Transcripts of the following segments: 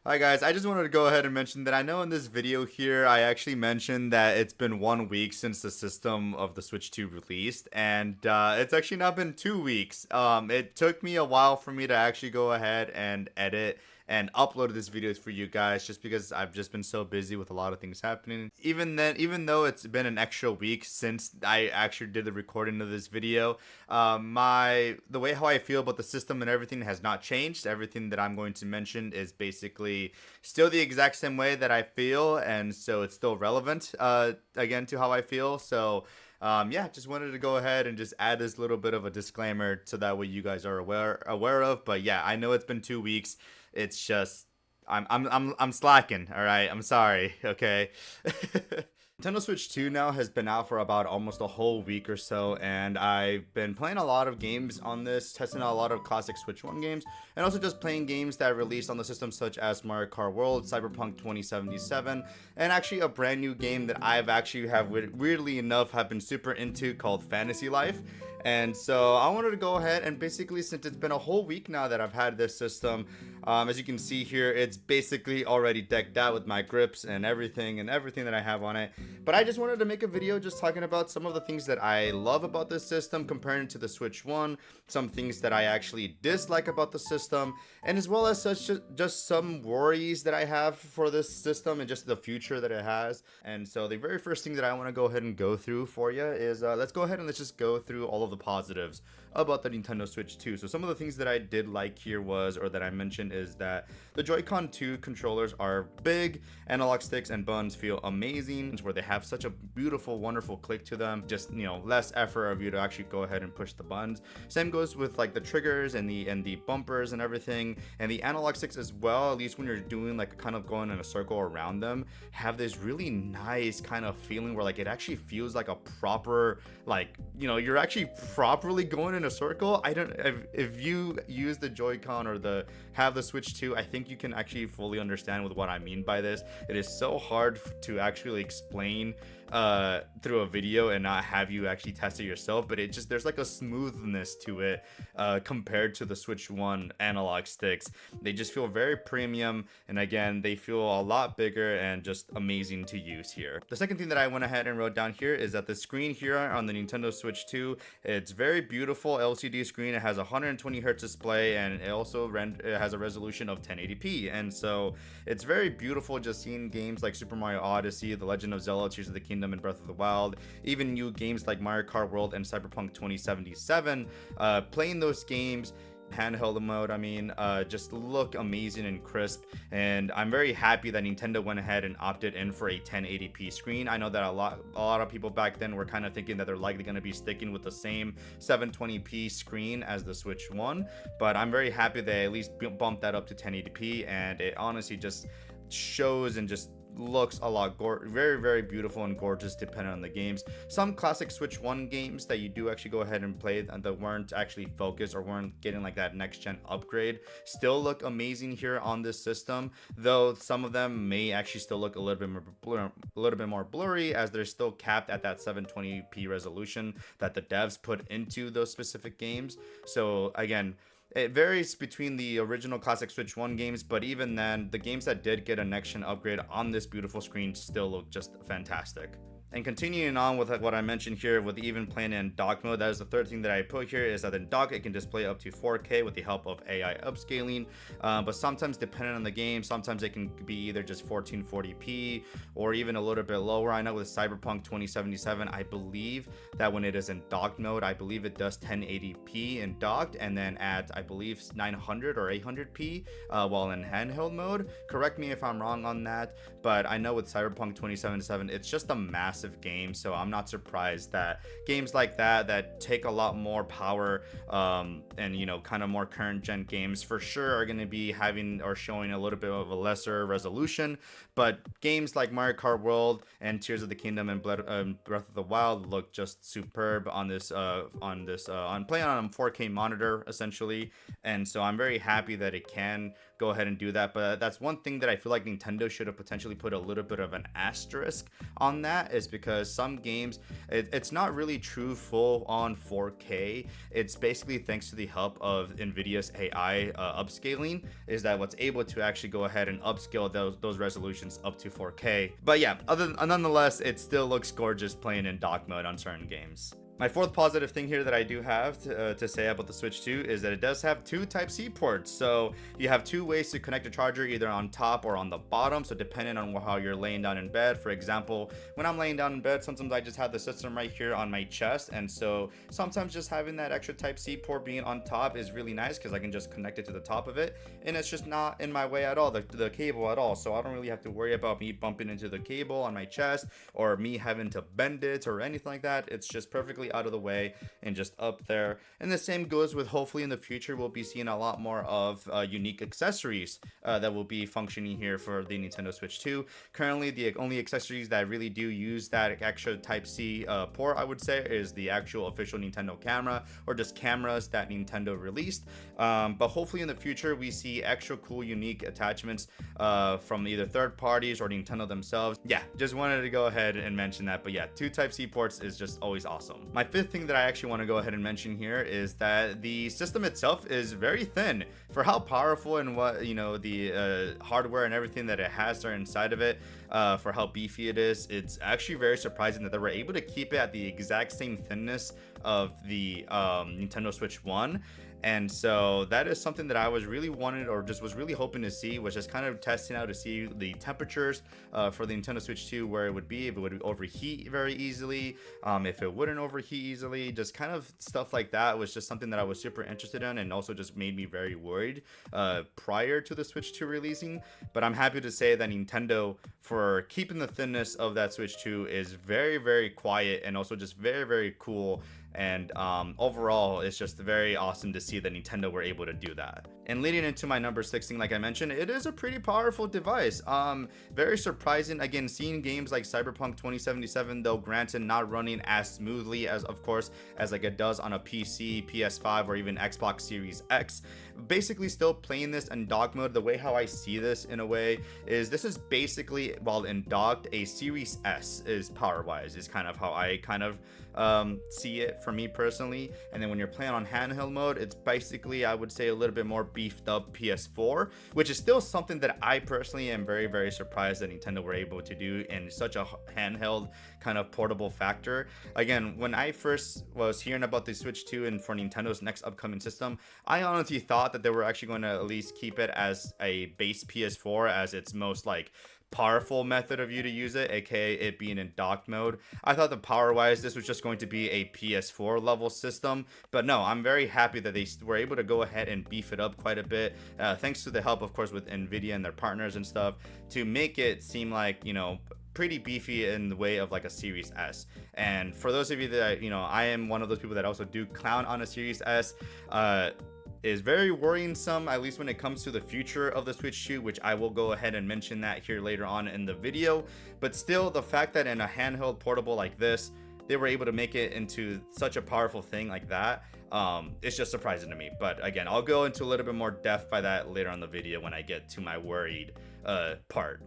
Hi guys, I just wanted to go ahead and mention that I know in this video here I actually mentioned that it's been 1 week since the system of the Switch 2 released, and it's actually not been 2 weeks. It took me a while for me to actually go ahead and edit and upload this videos for you guys just because I've just been so busy with a lot of things happening. Even then, even though it's been an extra week since I actually did the recording of this video, the way how I feel about the system and everything has not changed. Everything that I'm going to mention is basically still the exact same way that I feel, and so it's still relevant again to how I feel. So yeah, just wanted to go ahead and just add this little bit of a disclaimer so that way you guys are aware of. But yeah, I know it's been 2 weeks. It's just I'm slacking. All right, I'm sorry. Okay. Nintendo Switch 2 now has been out for about almost a whole week or so, and I've been playing a lot of games on this, testing out a lot of classic Switch 1 games, and also just playing games that released on the system such as Mario Kart World, Cyberpunk 2077, and actually a brand new game that I've actually weirdly enough have been super into called Fantasy Life. And so I wanted to go ahead and basically, since it's been a whole week now that I've had this system, as you can see here, it's basically already decked out with my grips and everything that I have on it. But I just wanted to make a video just talking about some of the things that I love about this system comparing it to the Switch 1, some things that I actually dislike about the system, and as well as just some worries that I have for this system and just the future that it has. And so the very first thing that I want to go ahead and go through for you is let's go ahead and let's just go through all of the positives about the Nintendo Switch 2. So some of the things that I did like here was, or that I mentioned, is that the Joy-Con 2 controllers are big, analog sticks and buttons feel amazing, where they have such a beautiful, wonderful click to them. Just, you know, less effort of you to actually go ahead and push the buttons. Same goes with like the triggers and the bumpers and everything, and the analog sticks as well. At least when you're doing like kind of going in a circle around them, have this really nice kind of feeling where like it actually feels like a proper, like, you know, you're actually properly going in a circle. I don't, if you use the Joy-Con or have the Switch 2, I think you can actually fully understand with what I mean by this. It is so hard to actually explain through a video and not have you actually test it yourself, but it just, there's like a smoothness to it compared to the Switch 1 analog sticks. They just feel very premium, and again, they feel a lot bigger and just amazing to use here. The second thing that I went ahead and wrote down here is that the screen here on the Nintendo Switch 2, it's very beautiful LCD screen. It has a 120 hertz display, and it also it has a resolution of 1080p, and so it's very beautiful just seeing games like Super Mario Odyssey, The Legend of Zelda Tears of the Kingdom, and Breath of the Wild, even new games like Mario Kart World and Cyberpunk 2077, playing those games handheld mode, I mean, just look amazing and crisp. And I'm very happy that Nintendo went ahead and opted in for a 1080p screen. I know that a lot of people back then were kind of thinking that they're likely going to be sticking with the same 720p screen as the Switch 1, but I'm very happy they at least bumped that up to 1080p, and it honestly just shows and just looks a lot very beautiful and gorgeous depending on the games. Some classic Switch 1 games that you do actually go ahead and play that weren't actually focused or weren't getting like that next gen upgrade still look amazing here on this system, though some of them may actually still look a little bit more blurry, as they're still capped at that 720p resolution that the devs put into those specific games. So again, it varies between the original classic Switch 1 games, but even then, the games that did get a next-gen upgrade on this beautiful screen still look just fantastic. And continuing on with what I mentioned here with even playing in dock mode, that is the third thing that I put here, is that in dock it can display up to 4K with the help of AI upscaling, but sometimes depending on the game, sometimes it can be either just 1440p or even a little bit lower. I know with Cyberpunk 2077, I believe that when it is in docked mode, I believe it does 1080p in docked, and then at, I believe, 900 or 800p while in handheld mode. Correct me if I'm wrong on that, but I know with Cyberpunk 2077, it's just a massive game, so I'm not surprised that games like that take a lot more power and, you know, kind of more current gen games for sure are going to be having or showing a little bit of a lesser resolution. But games like Mario Kart World and Tears of the Kingdom and Breath of the Wild look just superb on this on playing on a 4K monitor essentially, and so I'm very happy that it can go ahead and do that. But that's one thing that I feel like Nintendo should have potentially put a little bit of an asterisk on, that is because some games, it's not really true full on 4K. It's basically thanks to the help of Nvidia's AI upscaling, is that what's able to actually go ahead and upscale those resolutions up to 4K. But yeah, nonetheless, it still looks gorgeous playing in dock mode on certain games. My fourth positive thing here that I do have to say about the Switch 2 is that it does have two Type-C ports. So you have two ways to connect a charger, either on top or on the bottom. So depending on how you're laying down in bed, for example, when I'm laying down in bed, sometimes I just have the system right here on my chest. And so sometimes just having that extra Type-C port being on top is really nice because I can just connect it to the top of it. And it's just not in my way at all, the cable at all. So I don't really have to worry about me bumping into the cable on my chest or me having to bend it or anything like that. It's just perfectly out of the way and just up there. And the same goes with, hopefully in the future we'll be seeing a lot more of unique accessories that will be functioning here for the Nintendo Switch 2. Currently, the only accessories that really do use that extra Type-C port, I would say, is the actual official Nintendo camera, or just cameras that Nintendo released. But hopefully in the future we see extra cool unique attachments from either third parties or Nintendo themselves. Yeah, just wanted to go ahead and mention that. But yeah, two Type-C ports is just always awesome. My fifth thing that I actually want to go ahead and mention here is that the system itself is very thin for how powerful and what, you know, the hardware and everything that it has there inside of it, for how beefy it is. It's actually very surprising that they were able to keep it at the exact same thinness of the Nintendo Switch 1. And so that is something that I was really wanted, or just was really hoping to see, was just kind of testing out to see the temperatures for the Nintendo Switch 2, where it would be, if it would overheat very easily, if it wouldn't overheat easily, just kind of stuff like that was just something that I was super interested in, and also just made me very worried prior to the Switch 2 releasing. But I'm happy to say that Nintendo, for keeping the thinness of that Switch 2, is very, very quiet and also just very, very cool. And overall, it's just very awesome to see that Nintendo were able to do that. And leading into my number 6 thing, like I mentioned, it is a pretty powerful device. Very surprising. Again, seeing games like Cyberpunk 2077, though granted not running as smoothly as, of course, as like it does on a PC, PS5, or even Xbox Series X. Basically, still playing this in dock mode. The way how I see this in a way is this is basically, while in docked, a Series S is power-wise, is kind of how I kind of see it for me personally. And then when you're playing on handheld mode, it's basically, I would say, a little bit more beefed up PS4, which is still something that I personally am very, very surprised that Nintendo were able to do in such a handheld kind of portable factor. Again, when I first was hearing about the Switch 2 and for Nintendo's next upcoming system, I honestly thought that they were actually going to at least keep it as a base PS4 as its most like powerful method of you to use it, aka it being in docked mode. I thought that power wise this was just going to be a PS4 level system, but no, I'm very happy that they were able to go ahead and beef it up quite a bit, thanks to the help, of course, with Nvidia and their partners and stuff, to make it seem like, you know, pretty beefy in the way of like a Series S. And for those of you that, you know, I am one of those people that also do clown on a Series S, is very worrisome, at least when it comes to the future of the Switch 2, which I will go ahead and mention that here later on in the video. But still, the fact that in a handheld portable like this, they were able to make it into such a powerful thing like that, it's just surprising to me. But again, I'll go into a little bit more depth by that later on the video when I get to my worried part.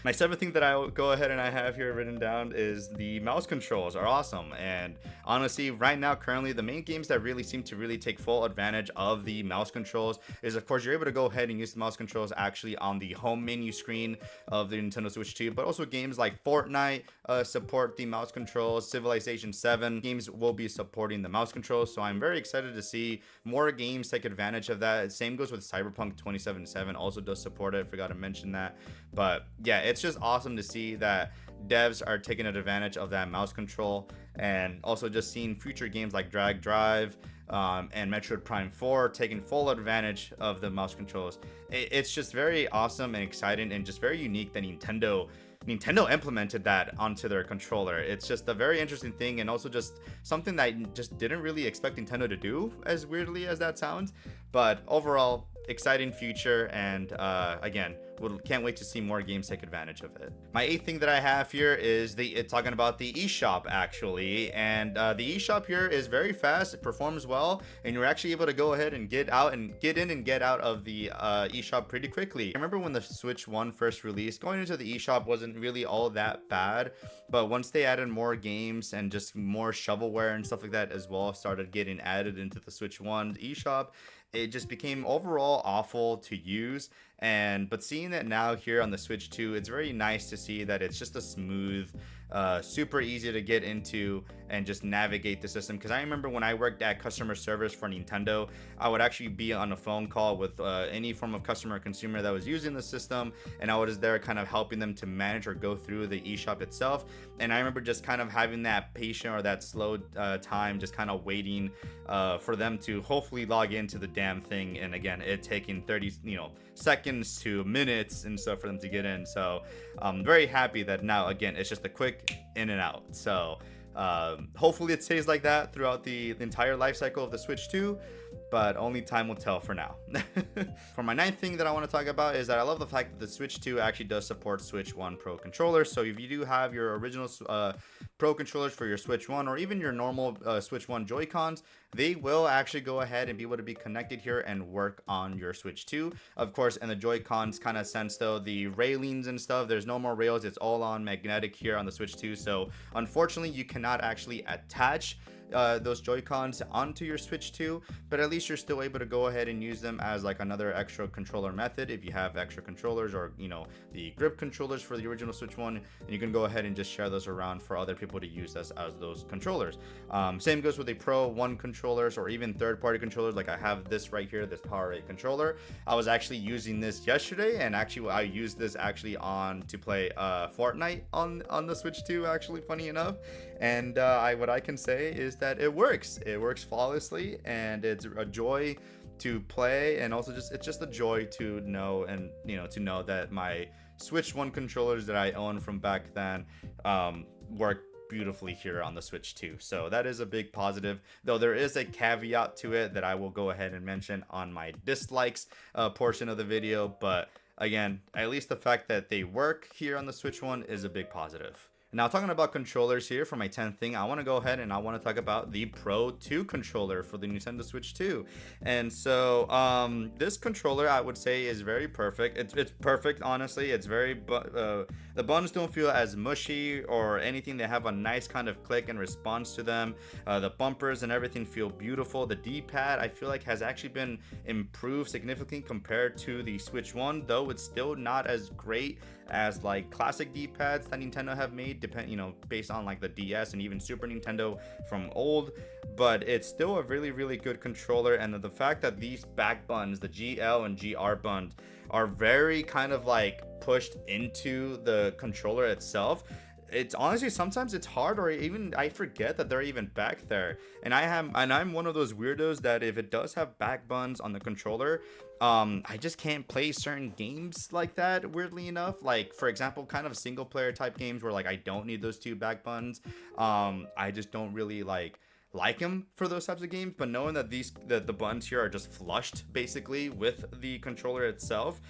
My seventh thing that I will go ahead and I have here written down is the mouse controls are awesome. And honestly, right now, currently, the main games that really seem to really take full advantage of the mouse controls is, of course, you're able to go ahead and use the mouse controls actually on the home menu screen of the Nintendo Switch 2, but also games like Fortnite support the mouse controls. Civilization 7 games will be supporting the mouse controls, so I'm very excited to see more games take advantage of that. Same goes with Cyberpunk 2077, also does support it. Forgot to mention that. But yeah, it's just awesome to see that devs are taking advantage of that mouse control, and also just seeing future games like Drag Drive and Metroid Prime 4 taking full advantage of the mouse controls. It's just very awesome and exciting and just very unique that Nintendo implemented that onto their controller. It's just a very interesting thing, and also just something that I just didn't really expect Nintendo to do, as weirdly as that sounds. But overall, exciting future, and again, can't wait to see more games take advantage of it. My eighth thing that I have here is talking about the eShop actually, and the eShop here is very fast. It performs well, and you're actually able to go ahead and get in and get out of the eShop pretty quickly. I remember when the Switch 1 first released, going into the eShop wasn't really all that bad, but once they added more games and just more shovelware and stuff like that as well started getting added into the Switch 1 eShop, it just became overall awful to use. But seeing it now here on the Switch 2, it's very nice to see that it's just a smooth, super easy to get into and just navigate the system. Because I remember when I worked at customer service for Nintendo, I would actually be on a phone call with any form of customer or consumer that was using the system, and I was there kind of helping them to manage or go through the eShop itself. And I remember just kind of having that patient or that slow time, just kind of waiting for them to hopefully log into the damn thing, and again, it taking 30 seconds to minutes and stuff for them to get in. So I'm very happy that now again it's just a quick in and out. So hopefully it stays like that throughout the entire life cycle of the Switch 2, but only time will tell for now. For my ninth thing that I want to talk about is that I love the fact that the Switch 2 actually does support Switch 1 Pro controllers. So if you do have your original Pro controllers for your Switch 1 or even your normal Switch 1 Joy-Cons, they will actually go ahead and be able to be connected here and work on your Switch 2. Of course, in the Joy-Cons kind of sense though, the railings and stuff, there's no more rails. It's all on magnetic here on the Switch 2. So unfortunately, you cannot actually attach those Joy-Cons onto your Switch 2, but at least you're still able to go ahead and use them as like another extra controller method if you have extra controllers, or the grip controllers for the original Switch 1, and you can go ahead and just share those around for other people to use as those controllers. Same goes with the Pro 1 controllers or even third-party controllers. Like I have this right here, this Power 8 controller. I was actually using this yesterday, and actually I used this actually on to play Fortnite on the Switch 2, actually, funny enough. And what I can say is that it works flawlessly, and it's a joy to play, and also it's just a joy to know, and to know that my Switch 1 controllers that I own from back then work beautifully here on the Switch 2. So that is a big positive, though there is a caveat to it that I will go ahead and mention on my dislikes portion of the video, but again, at least the fact that they work here on the Switch 1 is a big positive. Now, talking about controllers here for my 10th thing, I want to go ahead and I want to talk about the Pro 2 controller for the Nintendo Switch 2. And so this controller, I would say, is very perfect. It's perfect, honestly. It's very the buttons don't feel as mushy or anything. They have a nice kind of click and response to them. The bumpers and everything feel beautiful. The D-pad, I feel like, has actually been improved significantly compared to the Switch 1, though it's still not as great as like classic D-pads that Nintendo have made, based on like the DS and even Super Nintendo from old. But it's still a really, really good controller, and the fact that these back buttons, the GL and GR buttons, are very kind of like pushed into the controller itself. It's honestly, sometimes it's hard, or even I forget that they're even back there. And I'm one of those weirdos that if it does have back buttons on the controller, I just can't play certain games like that, weirdly enough. Like, for example, kind of single player type games where like I don't need those two back buttons. I just don't really like them for those types of games. But knowing that the buttons here are just flushed basically with the controller itself,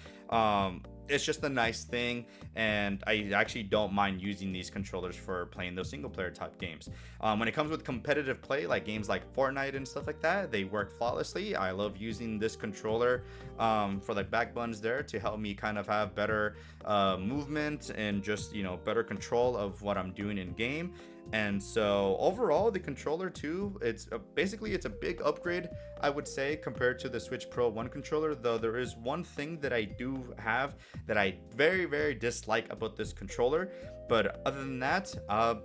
it's just a nice thing, and I actually don't mind using these controllers for playing those single player type games. When it comes with competitive play, like games like Fortnite and stuff like that, they work flawlessly. I love using this controller for the back buttons there to help me kind of have better movement and just better control of what I'm doing in game. And so overall, the controller too, it's a big upgrade, I would say, compared to the Switch Pro 1 controller. Though there is one thing that I do have that I very, very dislike about this controller, but other than that,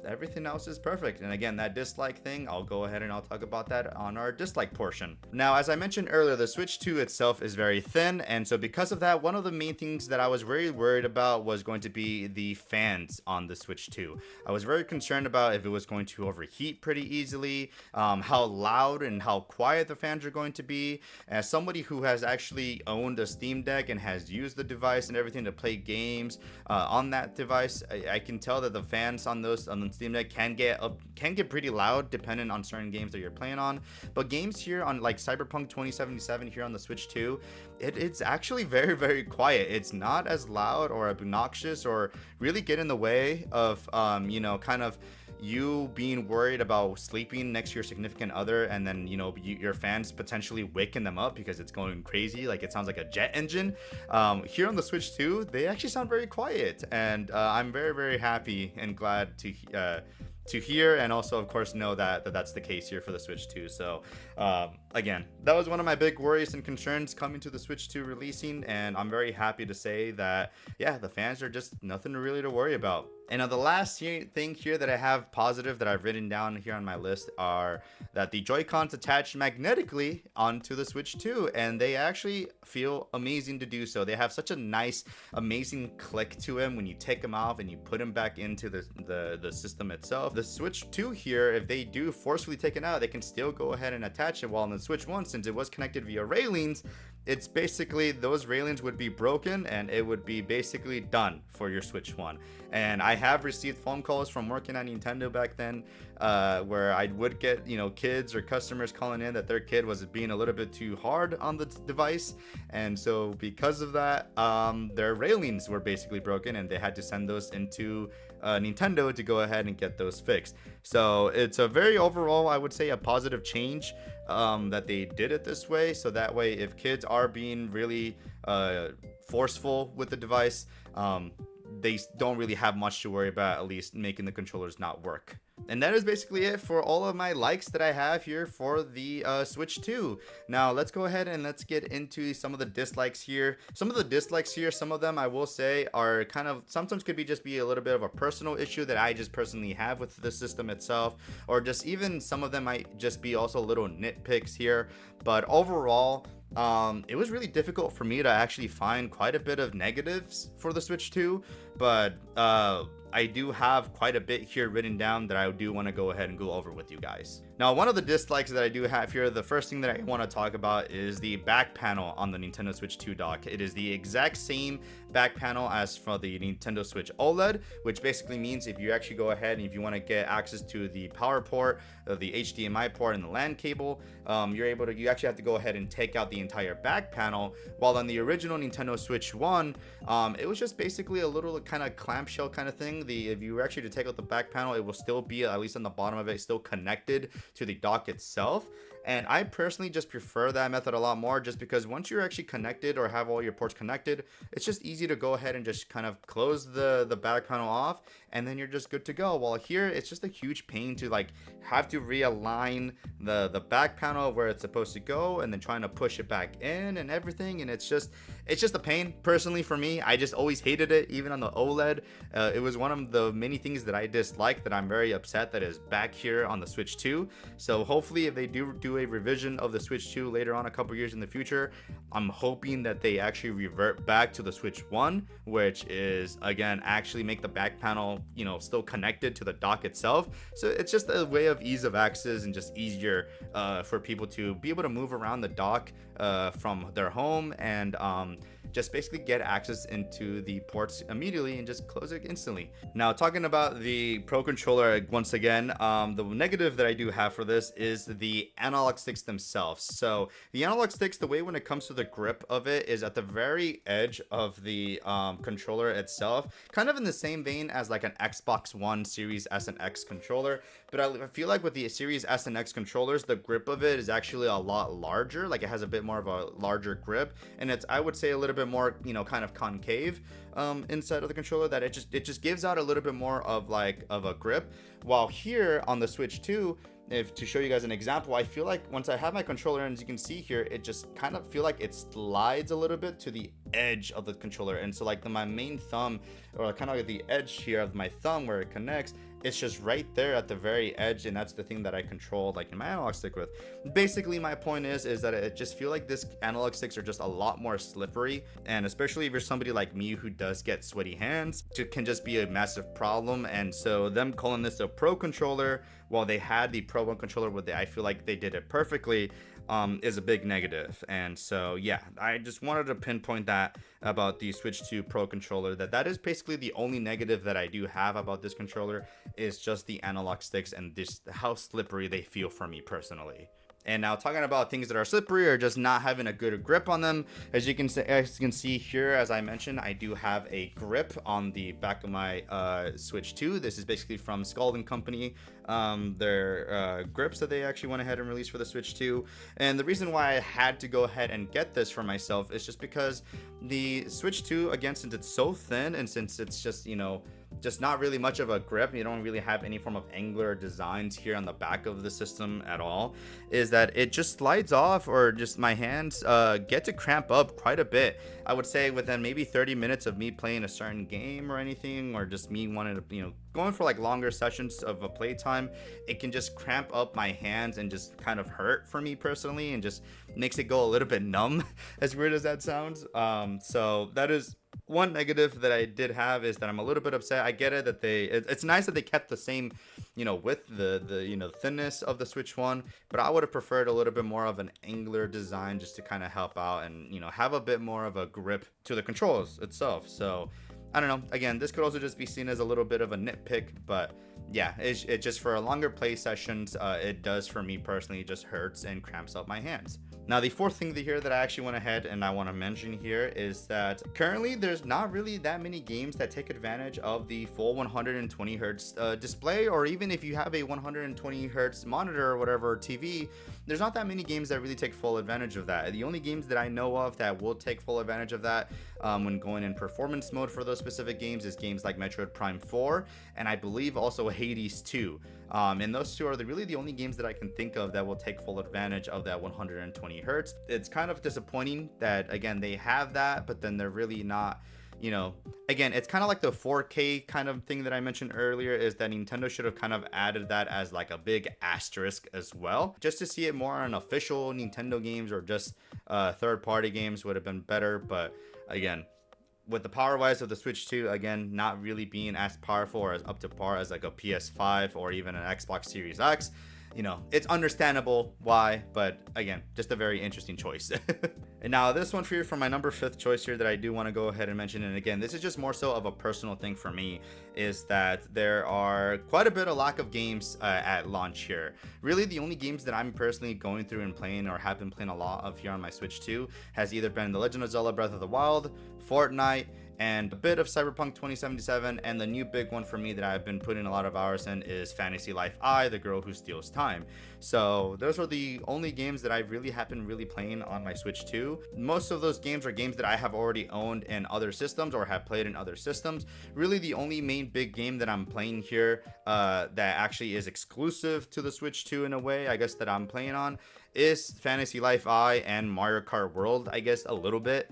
everything else is perfect. And again, that dislike thing, I'll go ahead and I'll talk about that on our dislike portion. Now, as I mentioned earlier, the Switch 2 itself is very thin, and so because of that, one of the main things that I was very worried about was going to be the fans on the Switch 2. I was very concerned about if it was going to overheat pretty easily, how loud and how quiet the fans are going to be. As somebody who has actually owned a Steam Deck and has used the device and everything to play games on that device, I can can tell that the fans on those on the Steam Deck can get pretty loud depending on certain games that you're playing on. But games here on like Cyberpunk 2077 here on the Switch 2, it's actually very, very quiet. It's not as loud or obnoxious or really get in the way of kind of you being worried about sleeping next to your significant other, and then your fans potentially waking them up because it's going crazy, like it sounds like a jet engine. Here on the Switch 2, they actually sound very quiet, and I'm very, very happy and glad to hear, and also of course know that that's the case here for the Switch 2. So again, that was one of my big worries and concerns coming to the Switch 2 releasing, and I'm very happy to say that yeah, the fans are just nothing really to worry about. And the last thing here that I have positive that I've written down here on my list are that the Joy-Cons attach magnetically onto the Switch 2, and they actually feel amazing to do so. They have such a nice, amazing click to them when you take them off and you put them back into the system itself. The Switch 2 here, if they do forcefully take it out, they can still go ahead and attach it, while on the Switch 1, since it was connected via railings, it's basically those railings would be broken and it would be basically done for your Switch 1. And I have received phone calls from working at Nintendo back then where I would get kids or customers calling in that their kid was being a little bit too hard on the device, and so because of that their railings were basically broken and they had to send those into Nintendo to go ahead and get those fixed. So it's a very overall, I would say, a positive change that they did it this way, so that way if kids are being really forceful with the device, they don't really have much to worry about, at least making the controllers not work. And that is basically it for all of my likes that I have here for the Switch 2. Now let's go ahead and let's get into some of the dislikes here. Some of the dislikes here, some of them I will say are kind of, sometimes could be just be a little bit of a personal issue that I just personally have with the system itself, or just even some of them might just be also little nitpicks here. But overall, it was really difficult for me to actually find quite a bit of negatives for the Switch 2, but I do have quite a bit here written down that I do want to go ahead and go over with you guys. Now, one of the dislikes that I do have here, the first thing that I want to talk about is the back panel on the Nintendo Switch 2 dock. It is the exact same back panel as for the Nintendo Switch OLED, which basically means if you actually go ahead and if you want to get access to the power port, the HDMI port, and the LAN cable, you actually have to go ahead and take out the entire back panel. While on the original Nintendo Switch 1, it was just basically a little kind of clamshell kind of thing. If you were actually to take out the back panel, it will still be, at least on the bottom of it, still connected to the dock itself. And I personally just prefer that method a lot more, just because once you're actually connected or have all your ports connected, it's just easy to go ahead and just kind of close the back panel off, and then you're just good to go. While here, it's just a huge pain to like have to realign the back panel where it's supposed to go, and then trying to push it back in and everything. And it's just a pain personally for me. I just always hated it, even on the OLED. It was one of the many things that I dislike that I'm very upset that is back here on the Switch 2. So hopefully if they do a revision of the Switch 2 later on a couple years in the future, I'm hoping that they actually revert back to the Switch 1, which is again actually make the back panel still connected to the dock itself. So it's just a way of ease of access and just easier for people to be able to move around the dock from their home, and just basically get access into the ports immediately and just close it instantly. Now, talking about the Pro Controller once again, the negative that I do have for this is the analog sticks themselves. So the analog sticks, the way when it comes to the grip of it is at the very edge of the controller itself, kind of in the same vein as like an Xbox One Series S and X controller. But I feel like with the Series S and X controllers, the grip of it is actually a lot larger. Like it has a bit more of a larger grip, and it's, I would say, a little bit more kind of concave inside of the controller, that it just gives out a little bit more of a grip. While here on the Switch 2, to show you guys an example, I feel like once I have my controller, and as you can see here, it just kind of feel like it slides a little bit to the edge of the controller. And so like my main thumb, or kind of like the edge here of my thumb where it connects, it's just right there at the very edge, and that's the thing that I control like in my analog stick with. Basically my point is that it just feel like this analog sticks are just a lot more slippery, and especially if you're somebody like me who does get sweaty hands, it can just be a massive problem. And so them calling this a Pro Controller, while they had the Pro 1 controller I feel like they did it perfectly, is a big negative. And so yeah, I just wanted to pinpoint that about the Switch 2 Pro controller, that is basically the only negative that I do have about this controller, is just the analog sticks and just how slippery they feel for me personally. And now talking about things that are slippery or just not having a good grip on them, as you can see here, as I mentioned, I do have a grip on the back of my Switch 2. This is basically from Skull & Company. Their grips that they actually went ahead and released for the Switch 2. And the reason why I had to go ahead and get this for myself is just because the Switch 2, again, since it's so thin and since it's just, just not really much of a grip, you don't really have any form of angular designs here on the back of the system at all, is that it just slides off, or just my hands get to cramp up quite a bit. I would say within maybe 30 minutes of me playing a certain game or anything, or just me wanting to, going for like longer sessions of a playtime, it can just cramp up my hands and just kind of hurt for me personally, and just makes it go a little bit numb, as weird as that sounds. So that is one negative that I did have, is that I'm a little bit upset. I get it that it's nice that they kept the same, with the thinness of the Switch 1, but I would have preferred a little bit more of an angular design, just to kind of help out and, have a bit more of a grip to the controls itself. So I don't know. Again, this could also just be seen as a little bit of a nitpick, but yeah, it just, for a longer play sessions, it does for me personally just hurts and cramps up my hands. Now, the fourth thing here that I actually went ahead and I want to mention here is that currently there's not really that many games that take advantage of the full 120 hertz display, or even if you have a 120 hertz monitor or whatever TV, there's not that many games that really take full advantage of that. The only games that I know of that will take full advantage of that when going in performance mode for those specific games is games like Metroid Prime 4, and I believe also Hades 2. And those two are really the only games that I can think of that will take full advantage of that 120 hertz. It's kind of disappointing that, again, they have that, but then they're really not, again, it's kind of like the 4K kind of thing that I mentioned earlier, is that Nintendo should have kind of added that as like a big asterisk as well, just to see it more on official Nintendo games, or just third-party games would have been better. But again, with the power wise of the Switch 2, again, not really being as powerful or as up to par as like a PS5 or even an Xbox Series X, it's understandable why, but again, just a very interesting choice. And now this one for my number 5th choice here that I do want to go ahead and mention, and again, this is just more so of a personal thing for me, is that there are quite a bit of lack of games at launch here. Really, the only games that I'm personally going through and playing, or have been playing a lot of here on my Switch 2, has either been The Legend of Zelda Breath of the Wild, Fortnite, and a bit of Cyberpunk 2077, and the new big one for me that I've been putting a lot of hours in is Fantasy Life I, The Girl Who Steals Time. So those are the only games that I really have been really playing on my Switch 2. Most of those games are games that I have already owned in other systems or have played in other systems. Really, the only main big game that I'm playing here that actually is exclusive to the Switch 2 in a way, I guess, that I'm playing on, is Fantasy Life I and Mario Kart World, I guess, a little bit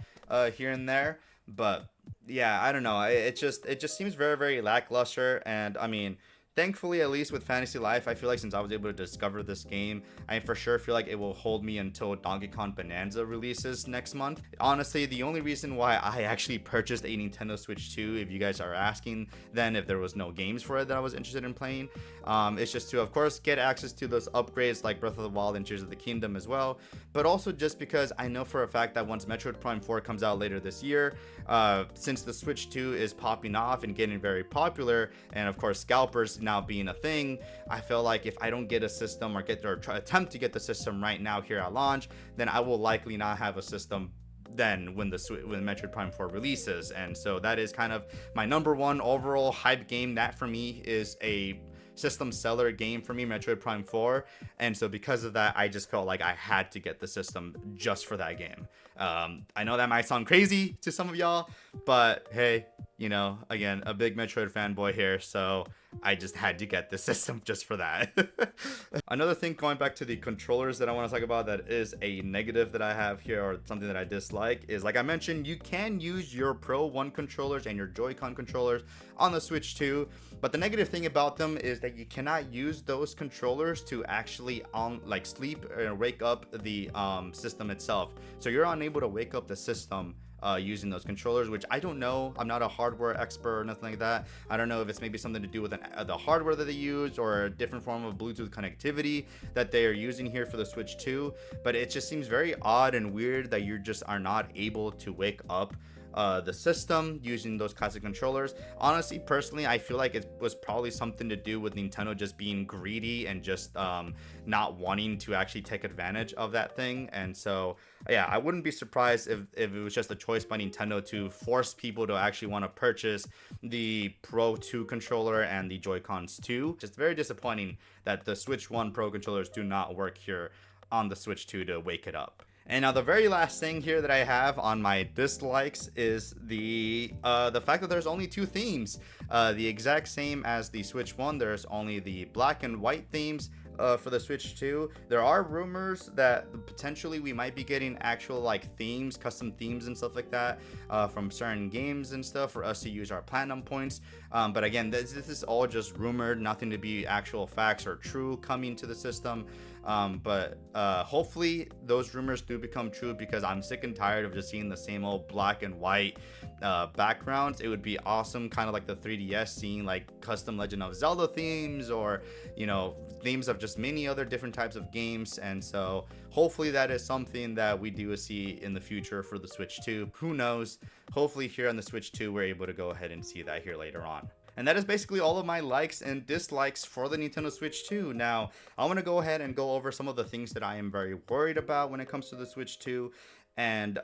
here and there. But yeah, I don't know. It just seems very, very lackluster. And I mean, thankfully, at least with Fantasy Life, I feel like since I was able to discover this game, I for sure feel like it will hold me until Donkey Kong Bonanza releases next month. Honestly, the only reason why I actually purchased a Nintendo Switch 2, if you guys are asking, then if there was no games for it that I was interested in playing, it's just to, of course, get access to those upgrades like Breath of the Wild and Tears of the Kingdom as well, but also just because I know for a fact that once Metroid Prime 4 comes out later this year, since the Switch 2 is popping off and getting very popular, and of course scalpers now being a thing, I feel like if I don't get a system, or attempt to get the system right now here at launch, then I will likely not have a system then when Metroid Prime 4 releases. And so that is kind of my number one overall hype game. That for me is a system seller game for me, Metroid Prime 4. And so because of that, I just felt like I had to get the system just for that game. I know that might sound crazy to some of y'all, but hey, again, a big Metroid fanboy here, so I just had to get the system just for that. Another thing, going back to the controllers that I want to talk about, that is a negative that I have here, or something that I dislike, is, like I mentioned, you can use your Pro 1 controllers and your Joy-Con controllers on the Switch 2, but the negative thing about them is that you cannot use those controllers to actually sleep or wake up the system itself. So you're unable to wake up the system using those controllers, which I don't know. I'm not a hardware expert or nothing like that. I don't know if it's maybe something to do with the hardware that they use or a different form of Bluetooth connectivity that they are using here for the Switch 2, but it just seems very odd and weird that you just are not able to wake up the system using those classic controllers. Honestly, personally, I feel like it was probably something to do with Nintendo just being greedy and just not wanting to actually take advantage of that thing. And so yeah, I wouldn't be surprised if it was just a choice by Nintendo to force people to actually want to purchase the Pro 2 controller and the Joy-Cons 2. Just very disappointing that the Switch 1 Pro controllers do not work here on the Switch 2 to wake it up. And now the very last thing here that I have on my dislikes is the fact that there's only two themes, the exact same as the Switch 1. There's only the black and white themes for the Switch 2. There are rumors that potentially we might be getting actual like themes, custom themes and stuff like that from certain games and stuff for us to use our platinum points. But again, this is all just rumored, nothing to be actual facts or true coming to the system. But hopefully those rumors do become true, because I'm sick and tired of just seeing the same old black and white backgrounds. It would be awesome, kind of like the 3DS, seeing like custom Legend of Zelda themes, or you know, themes of just many other different types of games. And so hopefully that is something that we do see in the future for the Switch 2. Who knows? Hopefully here on the Switch 2 we're able to go ahead and see that here later on. And that is basically all of my likes and dislikes for the Nintendo Switch 2. Now, I want to go ahead and go over some of the things that I am very worried about when it comes to the Switch 2. And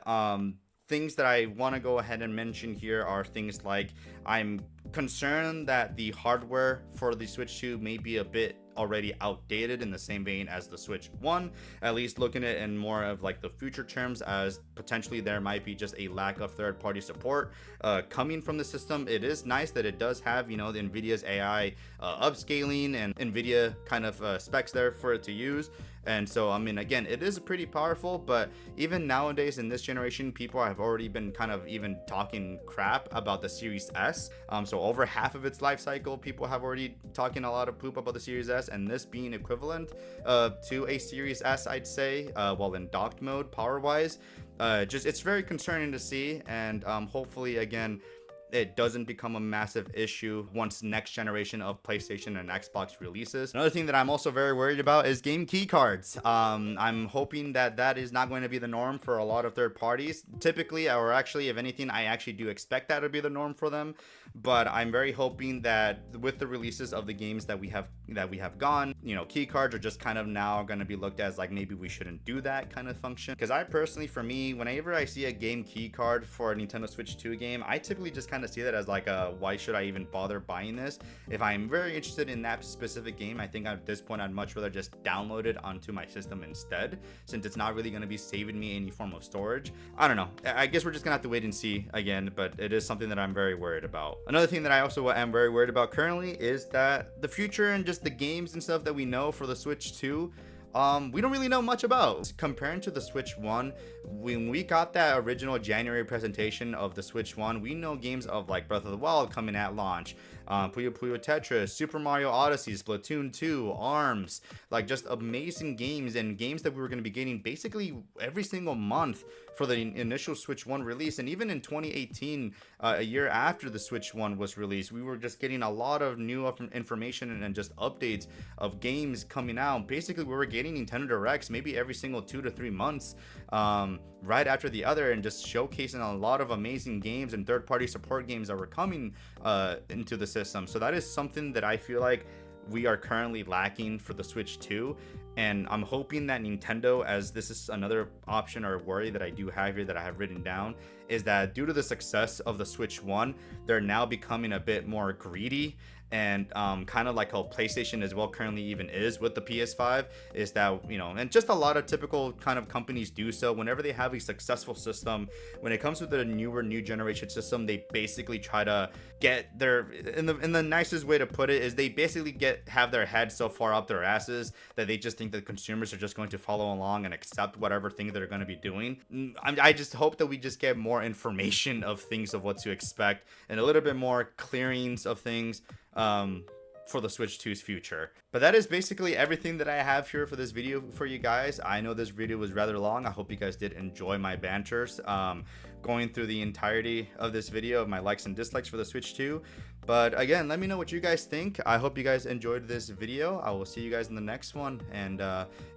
things that I want to go ahead and mention here are things like, I'm concerned that the hardware for the Switch 2 may be a bit already outdated, in the same vein as the Switch 1, at least looking at it in more of like the future terms, as potentially there might be just a lack of third-party support coming from the system. It is nice that it does have, you know, the NVIDIA's AI upscaling and NVIDIA kind of specs there for it to use. And so, I mean, again, it is pretty powerful, but even nowadays in this generation, people have already been kind of even talking crap about the Series S. So over half of its life cycle, people have already talking a lot of poop about the Series S, and this being equivalent to a Series S, I'd say, while in docked mode, power-wise. Just, it's very concerning to see, and hopefully, again, it doesn't become a massive issue once next generation of PlayStation and Xbox releases. Another thing that I'm also very worried about is game key cards. I'm hoping that that is not going to be the norm for a lot of third parties. Typically, or actually, if anything, I actually do expect that to be the norm for them. But I'm very hoping that with the releases of the games that we have gone, you know, key cards are just kind of now going to be looked as like maybe we shouldn't do that kind of function. Because I personally, for me, whenever I see a game key card for a Nintendo Switch 2 game, I typically just kind of see that as like a, why should I even bother buying this? If I'm very interested in that specific game, I think at this point I'd much rather just download it onto my system instead, since it's not really going to be saving me any form of storage. I don't know. I guess we're just gonna have to wait and see again, but it is something that I'm very worried about. Another thing that I also am very worried about currently is that the future and just the games and stuff that we know for the Switch 2, we don't really know much about. Comparing to the Switch 1, when we got that original January presentation of the Switch 1, we know games of like Breath of the Wild coming at launch, Puyo Puyo Tetris, Super Mario Odyssey, Splatoon 2, ARMS, like just amazing games, and games that we were going to be getting basically every single month for the initial Switch 1 release. And even in 2018, a year after the Switch 1 was released, we were just getting a lot of new information and just updates of games coming out. Basically, we were getting Nintendo Directs maybe every single 2 to 3 months, right after the other, and just showcasing a lot of amazing games and third-party support games that were coming into the system. So that is something that I feel like we are currently lacking for the Switch 2. And I'm hoping that Nintendo, as this is another option or worry that I do have here that I have written down, is that due to the success of the Switch 1, they're now becoming a bit more greedy, and kind of like how PlayStation as well currently even is with the PS5, is that, you know, and just a lot of typical kind of companies do so whenever they have a successful system. When it comes to the new generation system, they basically try to get their, in the nicest way to put it, is they basically have their head so far up their asses that they just think that consumers are just going to follow along and accept whatever thing they're going to be doing. I just hope that we just get more information of things of what to expect, and a little bit more clearings of things for the Switch 2's future. But that is basically everything that I have here for this video for you guys. I know this video was rather long. I hope you guys did enjoy my banters. going through the entirety of this video of my likes and dislikes for the Switch 2. But again, let me know what you guys think. I hope you guys enjoyed this video. I will see you guys in the next one. And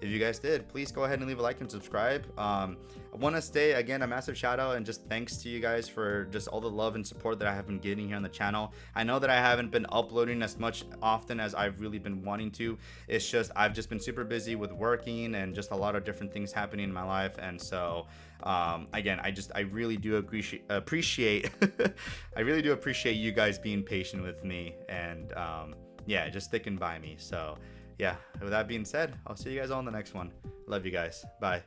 if you guys did, please go ahead and leave a like and subscribe. I want to say again a massive shout out and just thanks to you guys for just all the love and support that I have been getting here on the channel. I know that I haven't been uploading as much often as I've really been wanting to. It's just I've just been super busy with working and just a lot of different things happening in my life. And so again, I really do appreciate I really do appreciate you guys being patient with me and yeah, just sticking by me. So yeah, with that being said, I'll see you guys all in the next one. Love you guys. Bye.